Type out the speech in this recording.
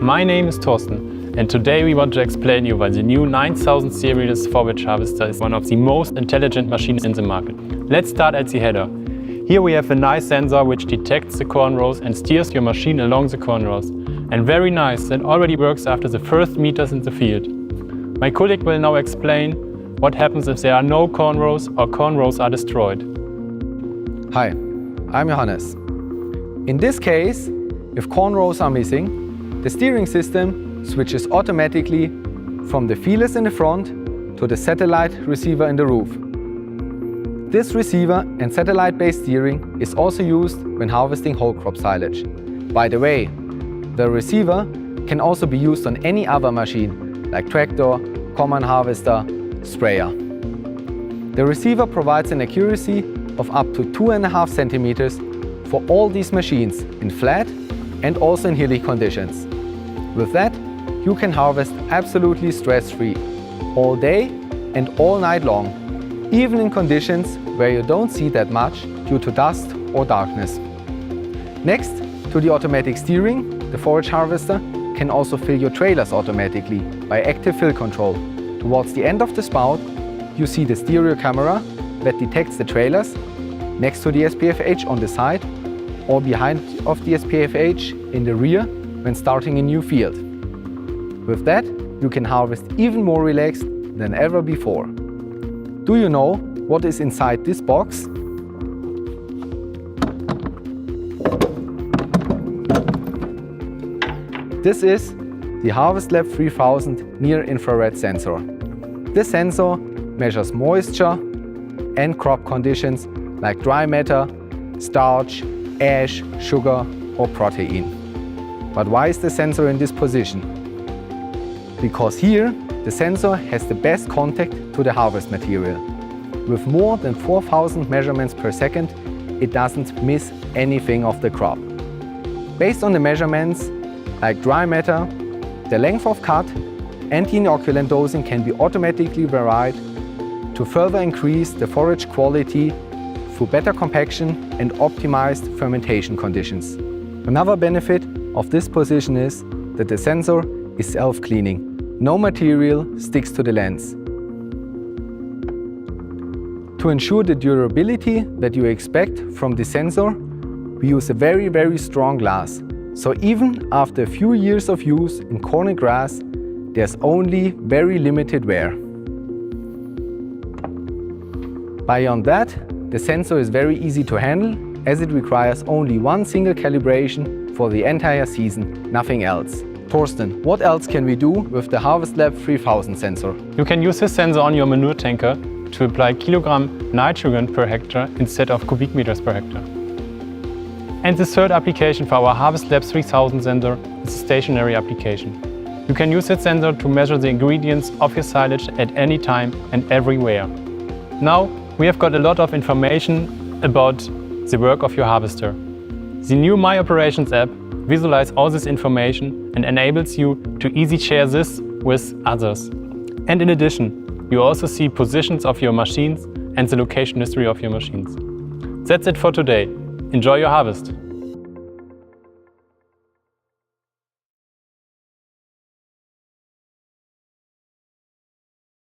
My name is Thorsten, and today we want to explain you why the new 9000 series forage harvester is one of the most intelligent machines in the market. Let's start at the header. Here we have a nice sensor which detects the corn rows and steers your machine along the corn rows. And very nice, that already works after the first meters in the field. My colleague will now explain what happens if there are no corn rows or corn rows are destroyed. Hi, I'm Johannes. In this case, if corn rows are missing, the steering system switches automatically from the feelers in the front to the satellite receiver in the roof. This receiver and satellite-based steering is also used when harvesting whole crop silage. By the way, the receiver can also be used on any other machine like tractor, combine harvester, sprayer. The receiver provides an accuracy of up to 2.5 centimeters for all these machines in flat and also in hilly conditions. With that, you can harvest absolutely stress-free all day and all night long, even in conditions where you don't see that much due to dust or darkness. Next to the automatic steering, the forage harvester can also fill your trailers automatically by active fill control. Towards the end of the spout, you see the stereo camera that detects the trailers next to the SPFH on the side or behind of the SPFH in the rear when starting a new field. With that, you can harvest even more relaxed than ever before. Do you know what is inside this box? This is the Harvest Lab 3000 near-infrared sensor. This sensor measures moisture and crop conditions like dry matter, starch, ash, sugar or protein. But why is the sensor in this position? Because here the sensor has the best contact to the harvest material. With more than 4000 measurements per second, it doesn't miss anything of the crop. Based on the measurements like dry matter, the length of cut and the inoculant dosing can be automatically varied to further increase the forage quality through better compaction and optimized fermentation conditions. Another benefit of this position is that the sensor is self-cleaning. No material sticks to the lens. To ensure the durability that you expect from the sensor, we use a very strong glass. So even after a few years of use in corn and grass, there's only very limited wear. Beyond that, the sensor is very easy to handle as it requires only one single calibration for the entire season, nothing else. Thorsten, what else can we do with the Harvest Lab 3000 sensor? You can use this sensor on your manure tanker to apply kilogram nitrogen per hectare instead of cubic meters per hectare. And the third application for our Harvest Lab 3000 sensor is a stationary application. You can use that sensor to measure the ingredients of your silage at any time and everywhere. Now we have got a lot of information about the work of your harvester. The new My Operations app visualizes all this information and enables you to easily share this with others. And in addition, you also see positions of your machines and the location history of your machines. That's it for today. Enjoy your harvest!